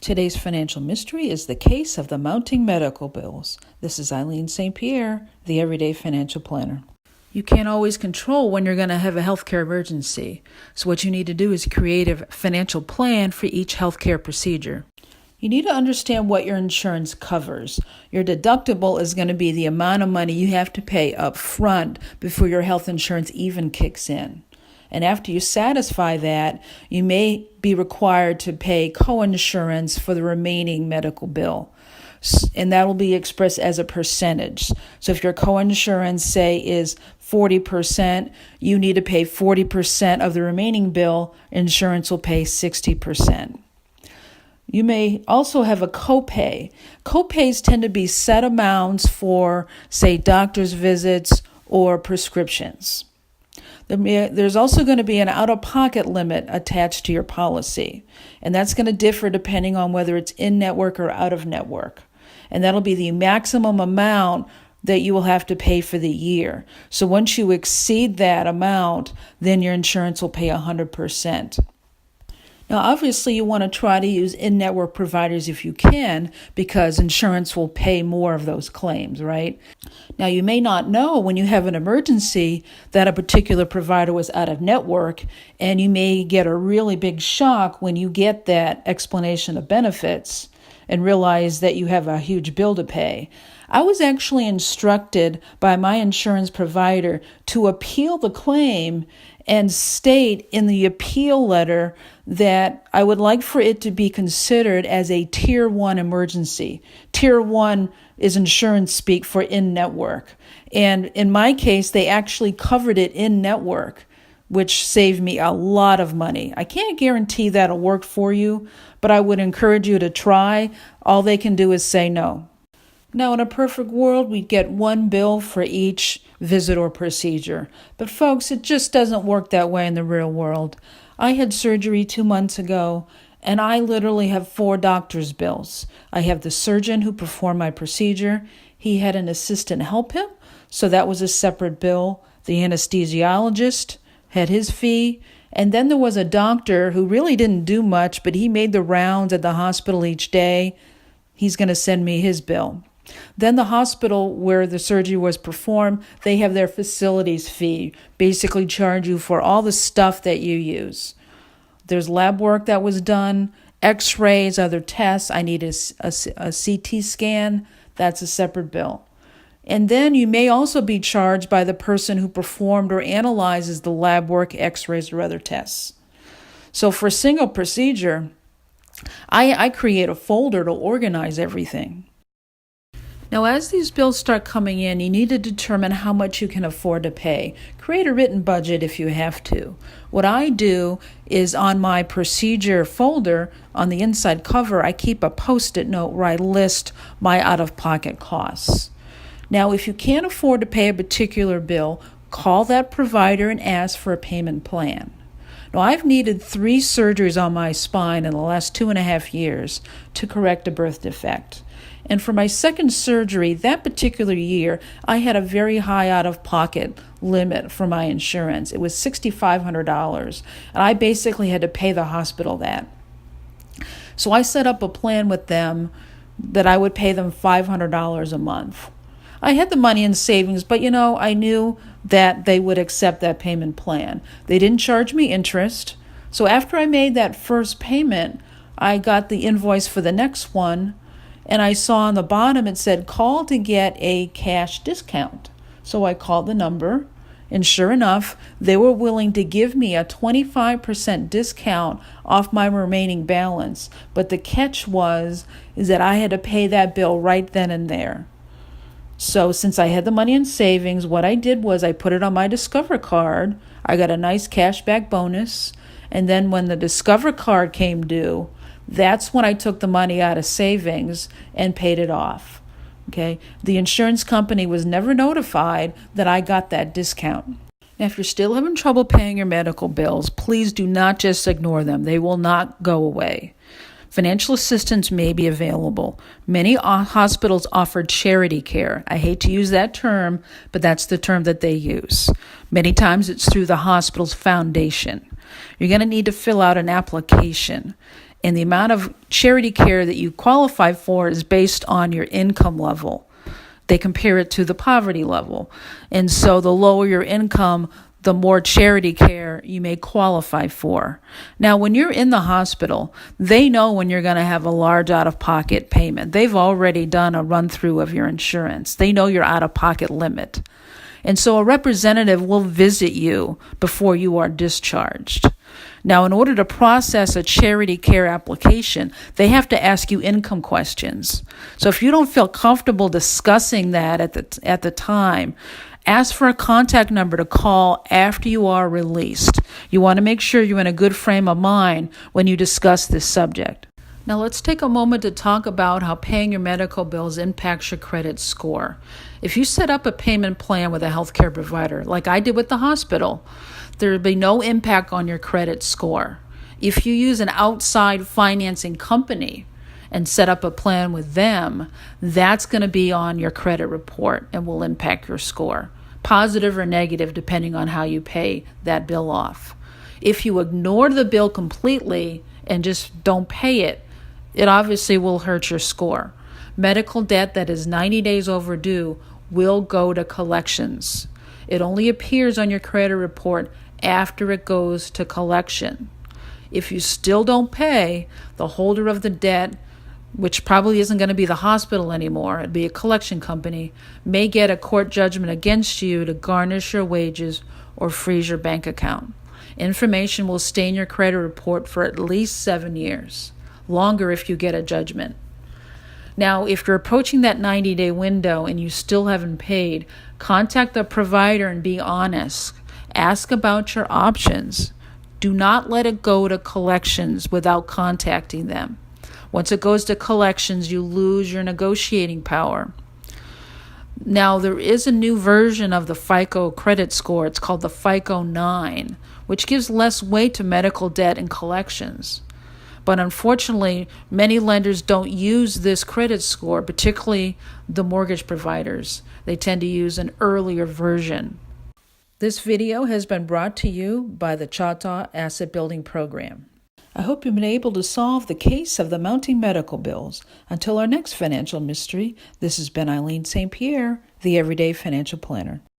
Today's financial mystery is the case of the mounting medical bills. This is Eileen St. Pierre, the Everyday Financial Planner. You can't always control when you're going to have a healthcare emergency. So what you need to do is create a financial plan for each healthcare procedure. You need to understand what your insurance covers. Your deductible is going to be the amount of money you have to pay up front before your health insurance even kicks in. And after you satisfy that, you may be required to pay co-insurance for the remaining medical bill. And that will be expressed as a percentage. So if your co-insurance, say, is 40%, you need to pay 40% of the remaining bill. Insurance will pay 60%. You may also have a copay. Copays tend to be set amounts for, say, doctor's visits or prescriptions. There's also going to be an out-of-pocket limit attached to your policy, and that's going to differ depending on whether it's in-network or out-of-network. And that'll be the maximum amount that you will have to pay for the year. So once you exceed that amount, then your insurance will pay 100%. Now, obviously, you want to try to use in-network providers if you can, because insurance will pay more of those claims, right? Now, you may not know when you have an emergency that a particular provider was out of network, and you may get a really big shock when you get that explanation of benefits and realize that you have a huge bill to pay. I was actually instructed by my insurance provider to appeal the claim and state in the appeal letter that I would like for it to be considered as a Tier 1 emergency. Tier 1 is insurance speak for in-network. And in my case, they actually covered it in-network, which saved me a lot of money. I can't guarantee that'll work for you, but I would encourage you to try. All they can do is say no. Now, in a perfect world, we'd get one bill for each visit or procedure. But folks, it just doesn't work that way in the real world. I had surgery 2 months ago, and I literally have 4 doctor's bills. I have the surgeon who performed my procedure. He had an assistant help him, so that was a separate bill. The anesthesiologist had his fee. And then there was a doctor who really didn't do much, but he made the rounds at the hospital each day. He's going to send me his bill. Then the hospital where the surgery was performed, they have their facilities fee, basically charge you for all the stuff that you use. There's lab work that was done, x-rays, other tests. I need a CT scan. That's a separate bill. And then you may also be charged by the person who performed or analyzes the lab work, x-rays, or other tests. So for a single procedure, I create a folder to organize everything. Now, as these bills start coming in, you need to determine how much you can afford to pay. Create a written budget if you have to. What I do is on my procedure folder, on the inside cover, I keep a Post-it note where I list my out-of-pocket costs. Now, if you can't afford to pay a particular bill, call that provider and ask for a payment plan. Now, I've needed 3 surgeries on my spine in the last 2.5 years to correct a birth defect. And for my second surgery, that particular year, I had a very high out-of-pocket limit for my insurance. It was $6,500, and I basically had to pay the hospital that. So I set up a plan with them that I would pay them $500 a month. I had the money in savings, but I knew that they would accept that payment plan. They didn't charge me interest. So after I made that first payment, I got the invoice for the next one, and I saw on the bottom it said, call to get a cash discount. So I called the number, and sure enough, they were willing to give me a 25% discount off my remaining balance. But the catch is that I had to pay that bill right then and there. So since I had the money in savings, what I did was I put it on my Discover card. I got a nice cashback bonus. And then when the Discover card came due, that's when I took the money out of savings and paid it off. Okay? The insurance company was never notified that I got that discount. Now, if you're still having trouble paying your medical bills, please do not just ignore them. They will not go away. Financial assistance may be available. Many hospitals offer charity care. I hate to use that term, but that's the term that they use. Many times it's through the hospital's foundation. You're going to need to fill out an application. And the amount of charity care that you qualify for is based on your income level. They compare it to the poverty level. And so the lower your income, the more charity care you may qualify for. Now, when you're in the hospital, they know when you're going to have a large out-of-pocket payment. They've already done a run-through of your insurance. They know your out-of-pocket limit. And so a representative will visit you before you are discharged. Now, in order to process a charity care application, they have to ask you income questions. So if you don't feel comfortable discussing that at the time, ask for a contact number to call after you are released. You want to make sure you're in a good frame of mind when you discuss this subject. Now let's take a moment to talk about how paying your medical bills impacts your credit score. If you set up a payment plan with a healthcare provider, like I did with the hospital, there will be no impact on your credit score. If you use an outside financing company and set up a plan with them, that's going to be on your credit report and will impact your score, positive or negative, depending on how you pay that bill off. If you ignore the bill completely and just don't pay it, it obviously will hurt your score. Medical debt that is 90 days overdue will go to collections. It only appears on your credit report after it goes to collection. If you still don't pay, the holder of the debt, which probably isn't going to be the hospital anymore, it'd be a collection company, may get a court judgment against you to garnish your wages or freeze your bank account. Information will stay in your credit report for at least 7 years. Longer if you get a judgment. Now, if you're approaching that 90-day window and you still haven't paid, contact the provider and be honest. Ask about your options. Do not let it go to collections without contacting them. Once it goes to collections, you lose your negotiating power. Now, there is a new version of the FICO credit score. It's called the FICO 9, which gives less weight to medical debt and collections. But unfortunately, many lenders don't use this credit score, particularly the mortgage providers. They tend to use an earlier version. This video has been brought to you by the Choctaw Asset Building Program. I hope you've been able to solve the case of the mounting medical bills. Until our next financial mystery, this has been Eileen St. Pierre, the Everyday Financial Planner.